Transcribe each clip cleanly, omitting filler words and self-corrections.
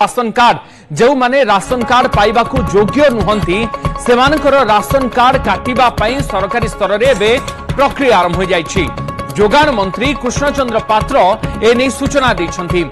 Ration card जो माने ration card पाइबा योग्य नुहंती सेमानकर राशन कार्ड काटिबा पई सरकारी स्तर रे बे प्रक्रिया आरंभ हो जाइछि। जोगान मंत्री कृष्णचंद्र पात्र एने सूचना दैछंती।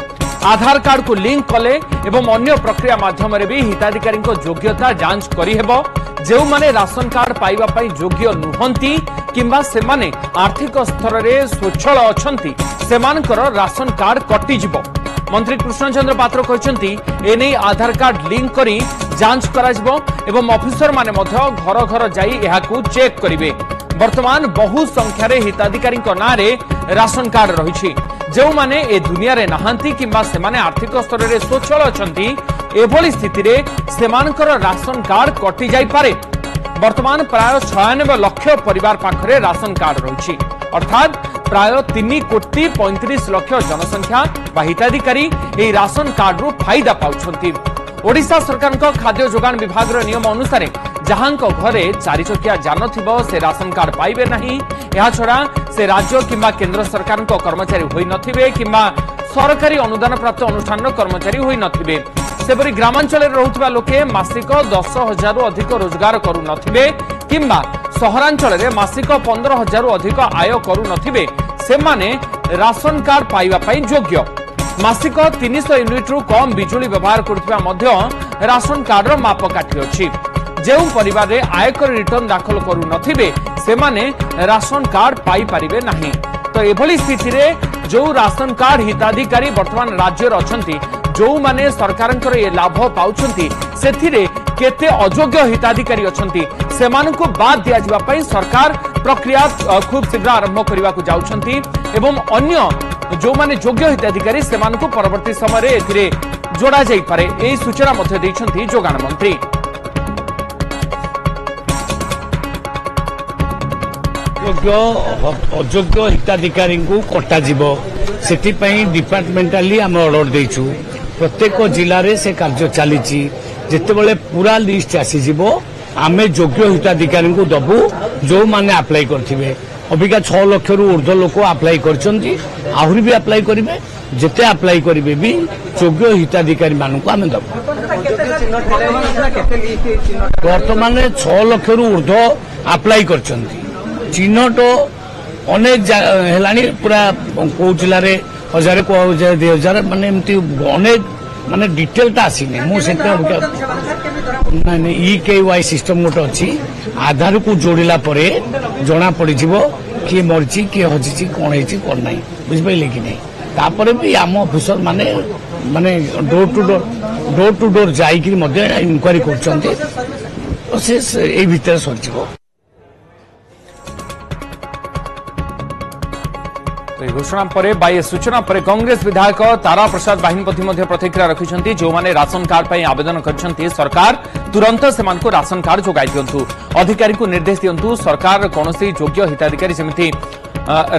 आधार कार्ड को लिंक कले एवं अन्य प्रक्रिया माध्यम रे भी हिताधिकारी योग्यता जांच करि हेबो। जो माने राशन कार्ड पाइबा पई योग्य नुहंती किंबा से माने आर्थिक स्तर रे स्वच्छल अछंती सेमानकर राशन कार्ड कटि जिवो। मंत्री कृष्णचंद्र पात्र कहते एने आधार कार्ड लिंक करी जांच कराजिबो एवं ऑफिसर माने मध्य घर घर जाई एहाकू चेक करिवे। वर्तमान बहु संख्यारे हिताधिकारी नारे राशन कार्ड रही जो माने ए दुनिया रे नहांती किंबा से माने आर्थिक स्तर रे स्वच्छल अछंती एभली स्थिति रे सेमानकर राशन कार्ड कटि जाई पारे। वर्तमान प्राय 96 लाख परिवार पाखरे राशन कार्ड रही अर्थात प्राय 3 कोटी 35 लाख जनसंख्या हिताधिकारी एही राशन कार्ड रु फायदा पाउछंती। ओडिशा सरकार खाद्य जोगान विभाग नियम अनुसार जहां घरे 4 चकिया जान थिबो से राशन कार्ड पाइबे नहीं। या छड़ा से राज्य किंबा केंद्र सरकार कर्मचारी होई नथिबे किंबा सरकारी अनुदान प्राप्त अनुष्ठान कर्मचारी होई नथिबे। सेपरि ग्रामांचल रहुथिबा लोके मासिक 10,000 रु अधिक रोजगार करू नथिबे किंबा सहरांचल रे मासिक 15,000 रु अधिक आय करू नथिबे सेमाने राशन कार्ड पाइबा पई योग्य। मासिक 300 यूनिट रु कम बिजुली व्यवहार करथिबा मध्य राशन कार्ड रो मापकाठी अछि। जेउ परिवार रे आयकर रिटर्न दाखल करू नथिबे सेमाने राशन कार्ड पाई परिबे नहीं। तो एभली स्थिति रे जो राशन कार्ड हिताधिकारी वर्तमान राज्य रे अछंती जो माने सरकारंकर ये लाभ पाउछंती सेथिरे केते अयोग्य हिताधिकारी अछंती सेमानकु बाद दिया जिबा पई सरकार प्रक्रिया खूब शीघ्र आरंभ करबा को जाउछंती एवं अन्य जो माने योग्य हिताधिकारी सेमानकु परवर्ती समय रे एथिरे जोड़ा जाई पारे एही सूचना मध्ये दैछंती जोगान मंत्री। अयोग्य हिताधिकारी को कटा जीवो सेति पई डिपार्टमेंटाली हम ऑर्डर देइछु। प्रत्येक जिले में से कार्य चली जिते पूरा लिस्ट आसी आमे योग्य हिताधिकारी को दबु जो माने अप्लाई करथिबे। अबिका 6 लाख रु ऊर्ध्व लोक अप्लाई करछंती आहुरी भी अप्लाई करिवे जेते अप्लाई करिवे भी योग्य हिताधिकारी मानकु आमे दबु। वर्तमान 6 लाख रु ऊर्ध्व अप्लाई करछंती चिन्हट अनेक हेलानी पूरा को जिले में 1000 को 2000 माने एमती अनेक माने डिटेल ता आसीने मु से नहीं EKY सिस्टम गोटे अच्छी आधार को जोड़िला परे जना पड़ जीवो किए मरची किए हजिची कौन है कौन नहीं बुझिपारे कि नहीं। तापर भी आम ऑफिसर माने माने डोर टू डोर जाइकरी मध्य इनक्वारी करछंती से ए भीतर सरजिवो। घोषणा पर बाह्य सूचना पर कांग्रेस विधायक तारा प्रसाद बाहिनपति प्रतिक्रिया रखिंट जो माने राशन कार्ड पर आवेदन कर सरकार तुरंत से राशन कार्ड जोगाई दिंतु अधिकारी को निर्देश दिंतु सरकार कौन योग्य हिताधिकारी सेमती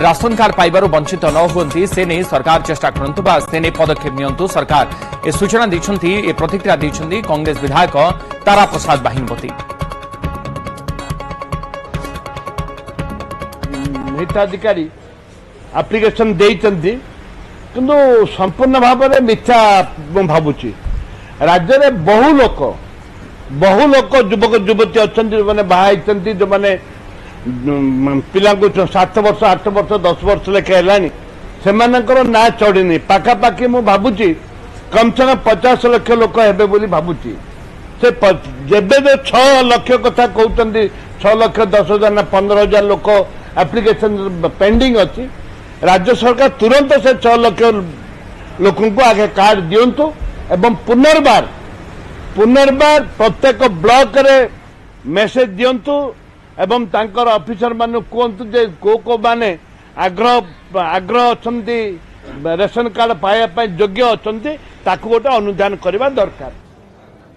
राशन कार्ड पाइबार वंचित न हुंती से नहीं सरकार चेष्टा करंतु बा से नहीं पदक्षेप नियंतु सरकार ए सूचना दैछंती ए प्रतिक्रिया दैछंती कांग्रेस विधायक तारा प्रसाद बाहिनपति। हिताधिकारी एप्लिकेशन देइचंती किंतु संपूर्ण भाव में मिथ्या भावुची। राज्य में बहु लोक युवक युवती अच्छा जो मैंने बाहर जो मैंने पिला 7 वर्ष 8 वर्ष 10 वर्ष लेखे है ना चढ़ी पाखापाखि मु भावुची कम से कम 50 लाख लोक हेबे बोली भावुची। से जेबे 6 लाख कथा कहते 6 लाख 10,000 ना 15,000 लोक एप्लिकेशन पेंडिंग अच्छी राज्य सरकार तुरंत से 6 लाख लोकों को आगे कार्ड दिंतु एवं पुनर्बार प्रत्येक ब्लॉक रे मेसेज दिंतु एवं तांकर ऑफिसर मान कहतु जे को माने आग्रह अच्छी रेशन कार्ड पाइबा योग्य अच्छी ताकू गोटे अनुधान करने दरकार।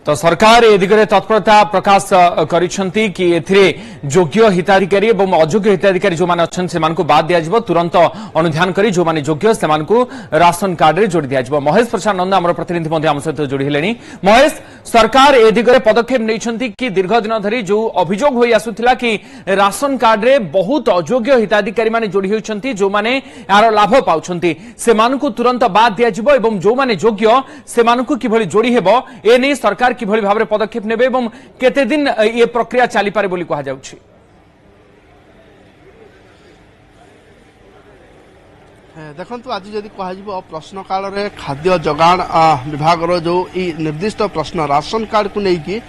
तो सरकार ए दिगरे तत्परता प्रकाश करिसेंती कि एथिरे योग्य हिताधिकारी एवं अयोग्य हिताधिकारी जो माने अछन सेमान को बाद दिया जिवो तुरंत अनुध्यान करी जो माने योग्य सेमान को राशन कार्ड रे जोड़ी दिया जिवो। महेश प्रसाद नंदा हमर प्रतिनिधि मध्ये हम सहित जोड़ी हेलेनी। महेश सरकार ए दिगरे पदक्षेप नहीं कि दीर्घ दिन धरी जो अभियोग हो आसुला कि राशन कार्ड रे बहुत अयोग्य हिताधिकारी माने जोड़ी होती जो माने यार लाभ पाउछंती सेमानकु तुरंत बाद दिया जिवो एवं जो माने योग्य सेमानकु किभली जोड़ी हेबो ए नै सरकार किभली भाबरे पदक्षेप नेबे एवं केते दिन ये प्रक्रिया चली पारे बोली कहा जाउछि। देखु आज जदि कह प्रश्नकाल में खाद्य जगाण विभाग जो निर्दिष्ट प्रश्न राशन कार्ड को लेकिन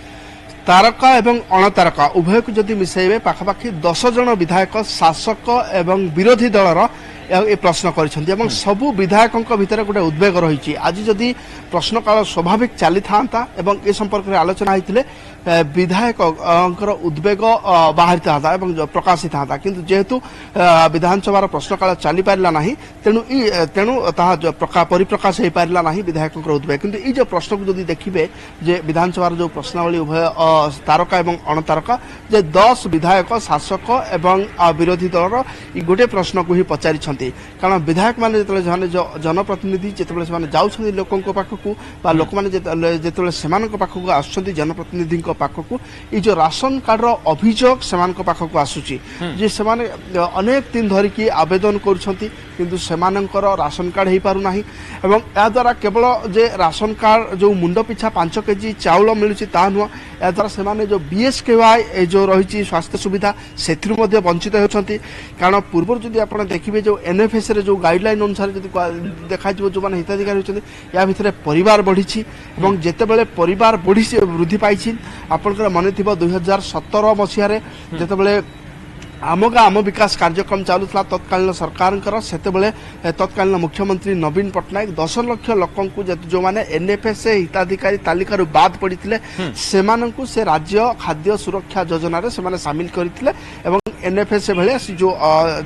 तारका एवं अणतारका उभय को जदि मिसेबे पाखापाखि 10 जन विधायक शासक एवं विरोधी दलर ए प्रश्न कर सबु विधायकों भितर गोटे उद्वेग रही आज जदि प्रश्नकाल स्वाभाविक चली था एवं ए संपर्क में आलोचना होते विधायक उद्वेग बाहरी था प्रकाशित था किंतु जेहेतु विधानसभा प्रश्नकाल चली पारा ना तेणु परिप्रकाश हो पारा ना विधायकों उद्वेग किंतु ये जो प्रश्न को जब देखिए जे विधानसभा जो प्रश्नावली उभय तारका एवं अणतारका जे 10 विधायक शासक एवं विरोधी दलर गोटे प्रश्न को ही पचारि कारण विधायक माने जनप्रतिनिधि जिते जाऊँ लोकों पाखक लोक मैंने जो पाखक आसुच्च जनप्रतिनिधि पाखक ये जो राशन कार्ड अभियोग से पाखक आसूची जे से अनेक दिन धरिकी आवेदन कर राशन कार्ड हो पारना एवं या द्वारा केवल जे राशन कार्ड जो मुंड पिछा 5 केजी चाउल मिलूँ ता नुह या द्वारा से जो BSKY जो रही स्वास्थ्य सुविधा से वंचित होती कारण पूर्व जदि आप देखिए जो NFS रे जो गाइडलाइन अनुसार जब देखा जो मैंने हिताधिकारी होती या भितर परिवार बढ़ी जितेबाला परिवार बढ़ी वृद्धि पाई आपंकर मन थी 2017 मसीह जितेबाला आम गाँ आम विकास कार्यक्रम चलुला तत्कालीन सरकार से तत्कालीन मुख्यमंत्री नवीन पट्टनायक 10 लाख लोक जो मैंने NFS हिताधिकारी तालिका बाद पड़ी से राज्य खाद्य सुरक्षा योजना से सामिल करते NFS भाया जो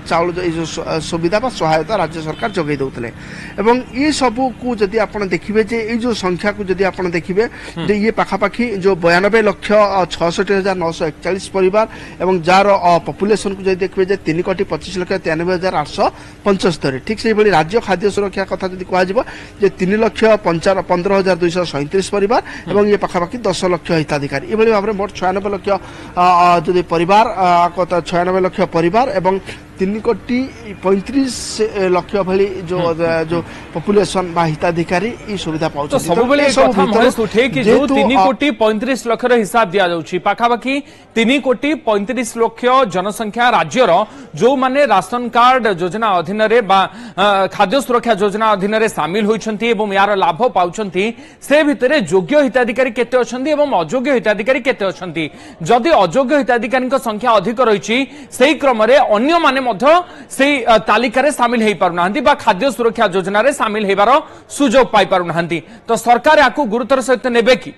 चाउल जो सुविधा बा सहायता राज्य सरकार जगै दौले एवं ये सबू को जदि आप देखिए जे ये जो संख्या को जदि आप देखिए जे ये पाखापाखि जो 92,66,941 परिवार एवं जार पॉपुलेशन को जदि देखिए जे 3,25,93,875 ठीक से भाई राज्य खाद्य सुरक्षा कथा जदि कह 3,15,237 परिवार एवं ये पाखापाखि 10 लाख हिताधिकारी ये भाव में मोट 96 लाख जदि परिवार 96 लाख परिवार एवं 3,35,00,000 भली जो जो पॉपुलेशन बा हिताधिकारी ई सुविधा पाउछ तो सब बेले कथा महेश उठे कि जो 3,35,00,000 रो हिसाब दिया जाउछि पाखाबाकी 3,35,00,000 जनसंख्या राज्यर जो माने राशन कार्ड योजना अधीन रे बा खाद्य सुरक्षा योजना अधीन रे शामिल होइछंती एवं यार लाभ पाउछंती से भितरे योग्य हिताधिकारी केते अछंती एवं अयोग्य हिताधिकारी केते अछंती जदि अयोग्य हिताधिकारी संख्या अधिक रहिछि सेही क्रम रे अन्य माने तालिका रे सामिल हो पारना बा खाद्य सुरक्षा योजना रे सामिल होबार सुजोग पाई पारना तो सरकार याकू गुरुतर सहित नेबे कि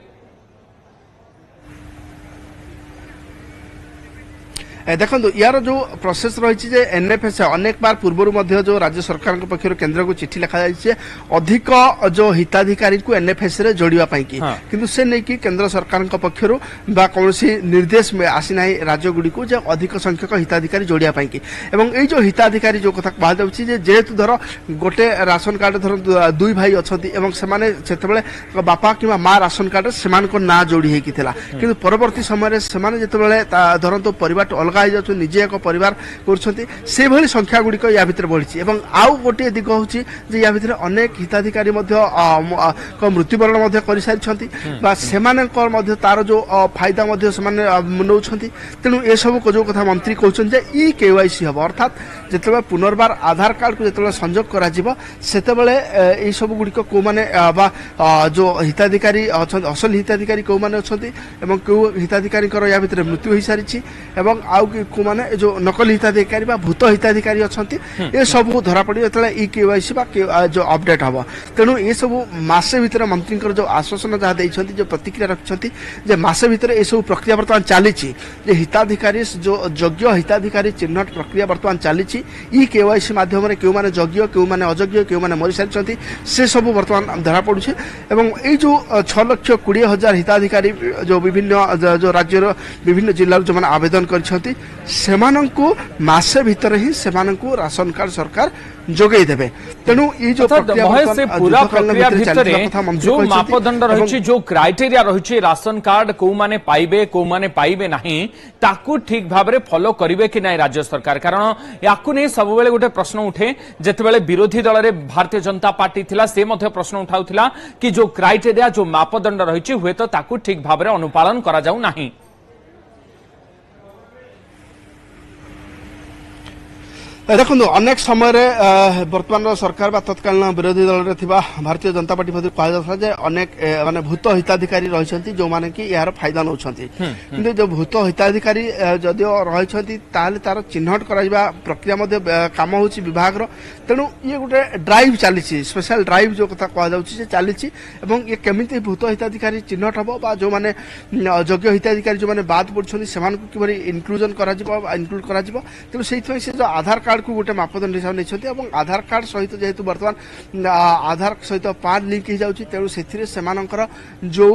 देखो यार जो प्रोसेस रही NFS अनेक बार पूर्व जो राज्य सरकार पक्षर केंद्र को चिठी लिखा जाए अधिक जो हिताधिकारी को NFS रे जोड़ापी किंतु से नहीं कि केंद्र सरकार पक्षर कौन निर्देश में आसीना राज्य गुड़ी को अधिक संख्यक हिताधिकारी जोड़ापी एवं ये जो हिताधिकारी जो कथा कहुच्छे जेहेतु धर गोटे राशन कार्ड धर 2 भाई अच्छा से बापा कि माँ राशन कार्ड से ना जोड़ी होता कि परवर्ती समय से धरतु परिवार अलग निजे एक परिवार कर संख्या गुड़िक या भितर बढ़ी आउ गोटे दिग हूँ या भितर अनेक हिताधिकारी मृत्युवरण कर सारी तार जो फायदा नौ तेणु ये सब जो कथा मंत्री कहते ई KYC हम अर्थात जिते पुनर्बार आधार कार्ड को जो संजोग कर सब गुड़िक कौ मैंने जो हिताधिकारी असल हिताधिकारी कौ मैंने अच्छा क्यों हिताधिकारी या भितर मृत्यु हो सारी आउ को माने जो नकली हिताधिकारी बा भूत हिताधिकारी अछंती ए सब धरा पड़ी जतले ई KYC बा जो अपडेट हबो तेणु ए सब मासे भीतर मंत्री जो आश्वासन जहाँ देइछंती जो प्रतिक्रिया रखछंती जे मासे भीतर ए सब प्रक्रिया वर्तमान चलीछि जे हिताधिकारी जो योग्य हिताधिकारी चिन्हट प्रक्रिया वर्तमान चलीछि ई KYC माध्यम रे केउ माने योग्य केउ माने अयोग्य केउ माने मरि सारिछंती से सब वर्तमान धरा पड़ुछि एवं ए जो 6,20,000 हिताधिकारी जो विभिन्न जो राज्यर विभिन्न जिल्ला जो माने आवेदन करछंती सेमानंकु मासे भीतर ही सेमानंकु राशन कार्ड सरकार जोगई देबे तेणु ई जो प्रक्रिया महेश से पूरा प्रक्रिया भितर जो मापदंड रही जो क्राइटेरिया रही राशन कार्ड को माने पाइबे नहीं ताकू ठीक भाव में फॉलो करिवे कि नहीं राज्य सरकार कारण याकू नहीं सब बेले गोटे प्रश्न उठे जेतेबेले विरोधी दल रे भारतीय जनता पार्टी थिला से मध्य प्रश्न उठाउथिला कि जो क्राइटेरिया जो मापदंड रही हुए तो ताकू ठीक भाव में अनुपालन करा जाऊ नहीं। देखो अनेक समय वर्तमान सरकार तत्कालीन विरोधी दल में भारतीय जनता पार्टी कहुला अनेक माने भूत हिताधिकारी रही जो माने कि यार फायदा नौ कि जो भूत हिताधिकारी जदियो रही तार चिन्हट कर प्रक्रिया काम हो विभाग तेणु ये गोटे ड्राइव चली स्पेशल ड्राइव जो कथा कहुचे चली ये केमी भूत हिताधिकारी चिन्हट हम जो मैंने अयोग्य हिताधिकारी जो मैंने बाद पड़ते कि इनक्लूजन इनक्लूड कर तेणु से जो आधार कार्ड को गोटे मापदंड हिसाब नहीं आधार कार्ड सहित जेहेतु बर्तमान आधार सहित पान लिंक हो जाउची तेणु से जो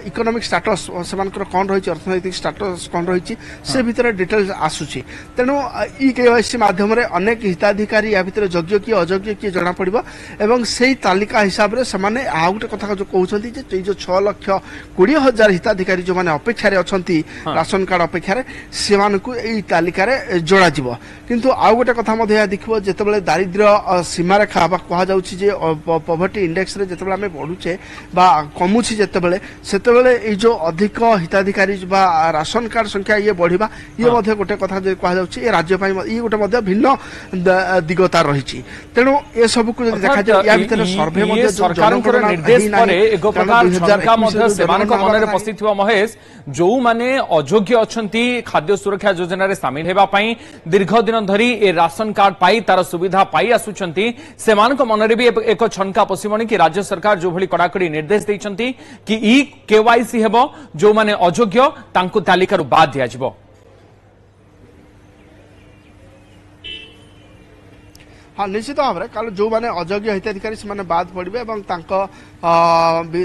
इकोनॉमिक स्टेटस से कौन रही अर्थनैतिक स्टेटस कौन रही से भितर डिटेल्स आसूची तेणु ई केवाईसी माध्यम अनेक हिताधिकारी या भितर योग्य किए अयोग्य किए जना पड़िबो एवं से तालिका हिसाब से माने आ गोटे कथा जो कहउछंती जो 6,20,000 हिताधिकारी जो माने अपेक्षा रे अछंती राशन कार्ड अपेक्षा से एई तालिका रे जोड़ा जिवो किंतु आउ गोटे कथा देखिए जितेबाला दारिद्र्य सीमा रेखा कहुचे पॉवर्टी इंडेक्स रे जितेबाला आम बढ़ुचे कमुची जितेबाला से जो अधिक हिताधिकारी राशन कार्ड संख्या ये बढ़िबा ये गोटे कथा कहुचे राज्य ये गोटे भिन्न दिगता रही तेणु ये सब को देखा जाए या भितर सर्वे सरकार निर्देश एक प्रकार झटका मन पशिथिबा महेश जो माने अयोग्य अछंती खाद्य सुरक्षा योजना रे शामिल हेबा पई दीर्घ दिन धरी ए राशन कार्ड पाई तार सुविधा पाई आसुचंती सेमानक मनरे भी एक छनका पसिमणी कि राज्य सरकार जो भली कड़ाकड़ी निर्देश दैछंती कि ई केवाईसी हेबो जो माने अयोग्य तांकु तालिका रु बाद दिया जिवो। हाँ निश्चित भाव में कारण जो मैंने अयोग्य हिताधिकारी से बाद पड़े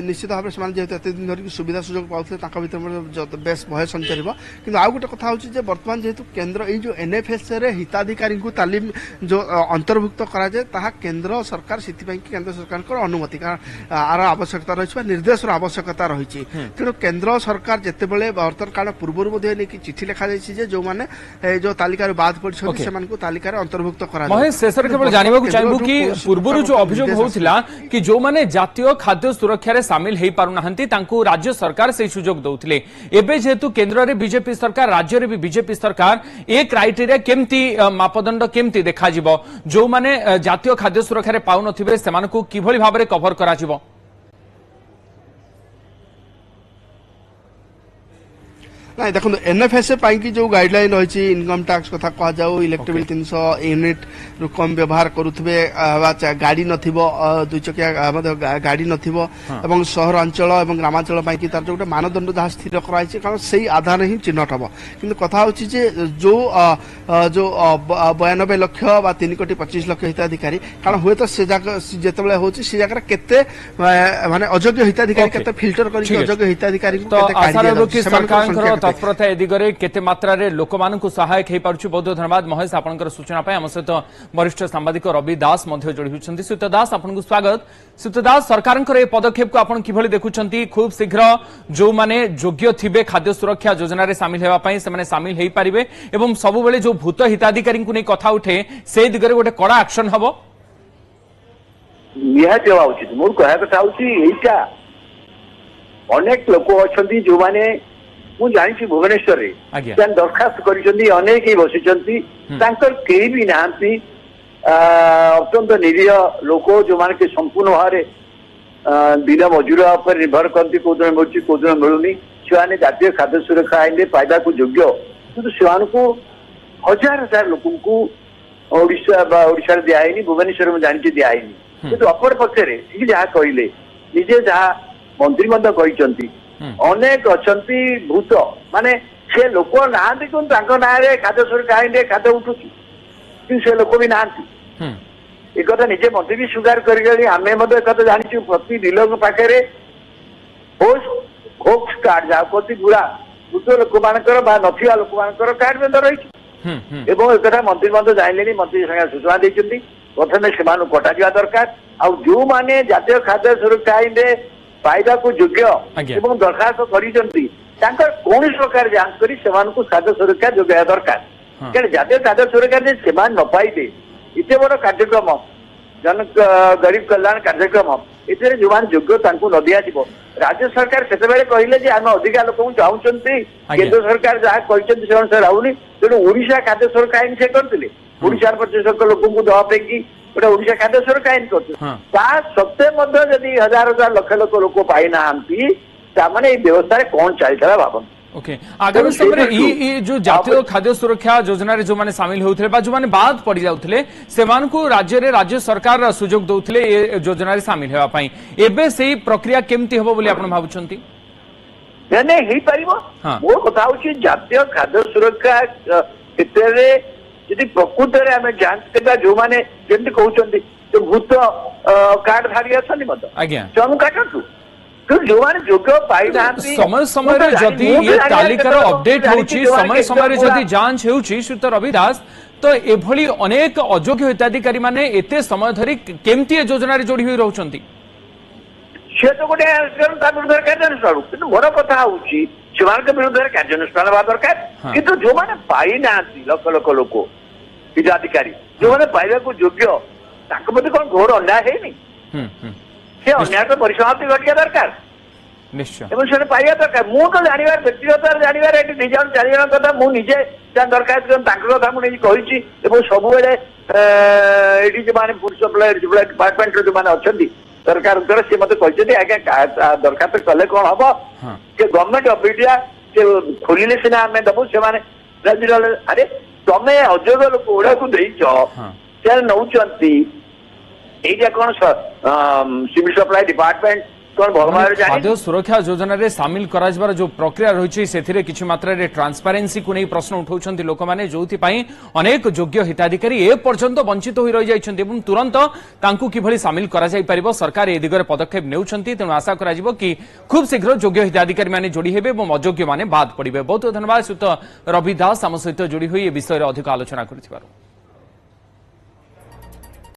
निश्चित भाव में जेहतु एत दिन धरिक सुविधा सुजोग पाते भर बेस भय संचार कि आउ गोटे कथा हो बर्तमान जेहेतु केन्द्र ये एनएफएस रे हिताधिकारी को तालीम जो अंतर्भुक्त कराए केन्द्र सरकार से केन्द्र सरकार अनुमति कारण आर आवश्यकता रही निर्देश आवश्यकता रही तेणु केन्द्र सरकार जितेबाला बर्तमान कारण पूर्व नहीं चिठी लिखा जाए जो मैंने जो तालिकार बाद पड़े से तालिकार अंतर्भुक्त करा जानवा चाहबू कि पूर्व जो अभियोग होता कि जो माने जातीय खाद्य सुरक्षा रे शामिल हो पारना राज्य सरकार से सुजोग दौले एवं जेहेतु केन्द्र में बीजेपी सरकार राज्य में भी बीजेपी सरकार ए क्राइटेरिया केमती मापदंड केमती देखा जो माने जातीय खाद्य सुरक्षा रे पाउ नथिबे सेमानकु किभली भाबरे कवर करा जिवो। ना देखो एनएफएसए की जो गाइडलाइन रही इनकम टैक्स कथा कह जाऊ इलेक्ट्रिक बिल 300 यूनिट रु कम व्यवहार करुवे गाड़ी नथिबो 2 चकिया गाड़ी नथिबो एवं सहरांचल और ग्रामांचल की तार जो गोटे मानदंड जहाँ स्थिर कराई कारण से आधार ही चिन्हट हम कि कथा हो जो 92 लक्ष 3,25,00,000 हिताधिकारी कारण हुए तो से जिते हो जगह केते माने अयोग्य हिताधिकारी केते फिल्टर करके अयोग्य हिताधिकारी तत्परता ए दिगरे केते मात्रा रे लोक मानकु सहायक हे पारुछु। बहुत बहुत धन्यवाद महेश आपनकर सूचना पाए। हम सहित वरिष्ठ सांबादिक रवि दास मध्ये जोड़ी होछंती। सुत दास आपनकु स्वागत। सुत दास सरकारनकर ए पदक्षेप को आपन किभली देखुछंती खूब शीघ्र जो माने योग्य थिबे खाद्य सुरक्षा योजना रे शामिल हेबा पई से माने शामिल हेई परिबे एवं सब बेले जो भूत हिताधिकारी को नै कथा उठे से दिगरे गोटे कड़ा एक्शन हबो निहाती हेबा उचित। मोर कहया कथा होची एटा अनेक लोक अछंती जो माने मु जानी भुवनेश्वर दरखास्त करेक बसी कई भी ना अत्यंत निरीह लोक जो मान के संपूर्ण भाव दिन मजूरा पर निर्भर करती कौन मिलूँ कौन मिलूनी से जातीय खाद्य सुरक्षा आईन पाइबा योग्य किंतु से हजार हजार लोक ओडिशा दिखाई भुवनेश्वर में जानी दिखाई किंतु अपर पक्षे जहाँ कहले निजे जहाँ मंत्री कहते अनेक अच्छी भूत माने से लोक ना ना खाद्य सुरक्षा आईन खाद्य उठू कि से लोक भी ना एक निजे मंत्री भी स्वीकार कर आम जानी प्रति डिलर पाखे होक्स कार्ड जहाँ प्रति गुड़ा ମୃତ ଲୋକମାନଙ୍କର ବା ନଥିବା ଲୋକମାନଙ୍କର କାର୍ଡ ମଧ୍ୟ ରହିଛି ଏବଂ ଏକଥା ମନ୍ତ୍ରୀ ମଧ୍ୟ ଜାଣିଲେଣି ମନ୍ତ୍ରୀ ସାଙ୍ଗେ ସୂଚନା ଦେଇଛନ୍ତି ପ୍ରଥମେ ସେମାନଙ୍କୁ କଟାଯିବା ଦରକାର ଆଉ ଯୋଉମାନେ ଜାତୀୟ ଖାଦ୍ୟ ସୁରକ୍ଷା ଆଇନରେ ପାଇବାକୁ ଯୋଗ୍ୟ ଏବଂ ଦରଖାସ୍ତ କରିଛନ୍ତି ତାଙ୍କର କୌଣସି ପ୍ରକାର ଯାଞ୍ଚ କରି ସେମାନଙ୍କୁ ଖାଦ୍ୟ ସୁରକ୍ଷା ଯୋଗାଇବା ଦରକାର କାରଣ ଜାତୀୟ ଖାଦ୍ୟ ସୁରକ୍ଷା ଯଦି ସେମାନେ ନ ପାଇବେ ଏତେ ବଡ କାର୍ଯ୍ୟକ୍ରମ ଜନ ଗରିବ କଲ୍ୟାଣ କାର୍ଯ୍ୟକ୍ରମ ଏଥିରେ ଯୋଉମାନେ ଯୋଗ୍ୟ ତାଙ୍କୁ ନ ଦିଆଯିବ ରାଜ୍ୟ ସରକାର ସେତେବେଳେ କହିଲେ ଯେ ଆମେ ଅଧିକା ଲୋକଙ୍କୁ ଚାହୁଁଛନ୍ତି କେନ୍ଦ୍ର ସରକାର ଯାହା କହିଛନ୍ତି ସେ ଅନୁସାରେ ରହୁନି ତେଣୁ ଓଡିଶା ଖାଦ୍ୟ ସୁରକ୍ଷା ଆଇନ ସେ କରିଥିଲେ ଓଡିଶାର 25% ଲୋକଙ୍କୁ ଦେବା ପାଇଁ ଗୋଟେ ଓଡିଶା ଖାଦ୍ୟ ସୁରକ୍ଷା ଆଇନ କରିଥିଲେ ତା ସତ୍ତ୍ୱେ ମଧ୍ୟ ଯଦି ହଜାର ହଜାର ଲକ୍ଷ ଲକ୍ଷ ଲୋକ ପାଇନାହାନ୍ତି ତାମାନେ ଏଇ ବ୍ୟବସ୍ଥାରେ କଣ ଚାଲିଥିଲା ଭାବନ୍ତୁ ओके आगामी समय जो जातीय खाद्य सुरक्षा योजना रे जो माने शामिल होउथले बा जो माने बाद पड़ी जाउथले सेमान को राज्य सरकार सुजोग दउथले ए योजना रे शामिल हेबा पई एबे सेही प्रक्रिया केमती होबो बोली आपण भाबुछंती ने ही परिबो मो कथा होची जातीय खाद्य सुरक्षा क्षेत्र रे यदि प्रकृत रे हमें जांच करबा जो माने जेंति कहउछंती जो भूत कार्ड धारी अछनी मत आज्ञा चनु काटतु समय समय जदि ये तालिकार अपडेट होची समय समय जदि जांच होची श्रीयुत रवि दास तो एभली अनेक अयोग्य हिताधिकारी माने एते समय धरी केमती योजना रे जोड़ी होई रहउछंती से तो गोटे विरुद्ध कार्यानुष्ठान किंतु मोर कथा होची सेमान विरुद्ध कार्यानुष्ठान हवा दरकार किंतु जो माने पाई नांती लक्ष लक्ष लोक हिताधिकारी जो माने पाइबा को योग्य ताको मध्ये कोन घोर अन्याय हेनी से अन्याय तो परिसमाप्ति घटिया दरकार निश्चय एवं से पाइबा दरकार मु तो जानिबार व्यक्तिगत जानिबार एटी निजन चारि जन कथा मु निजे जा दरकार तांकर कथा मु नै कहिछि एवं सब बेले एटी जे माने फूड सप्लाई डिपार्टमेंट रो जे माने अछंती सरकार उधर से मते कहिछि आगे दरखास्त कले कोन हबो जे गवर्नमेंट ऑफ इंडिया जे खोलिले सिना हमें दबो से माने अरे तमे अजोग लोक ओडा को देइछो से नउचंती एइजा कोन सिविल सप्लाई डिपार्टमेंट खाद्य सुरक्षा योजना रे शामिल करार जो प्रक्रिया रही से किसी मात्रा रे ट्रांसपेरेन्सी को नहीं प्रश्न उठाउछंती लोक माने जोथि पई अनेक योग्य हिताधिकारी ए पर्यंत वंचित होई रहि जाइछंती एवं तुरंत तांकु किभली शामिल करा जाई परिबो सरकार ए दिगरे पदक्षेप नेउछंती तेणु आशा करा जिवो कि खूब शीघ्र योग्य हिताधिकारी माने जोड़ी हेबे एवं अयोग्य माने बाद पड़िबे। बहुत धन्यवाद श्रीयुत रवि दास आम सहित जोड़ी होई ए विषय रे अधिक आलोचना करथिबारु।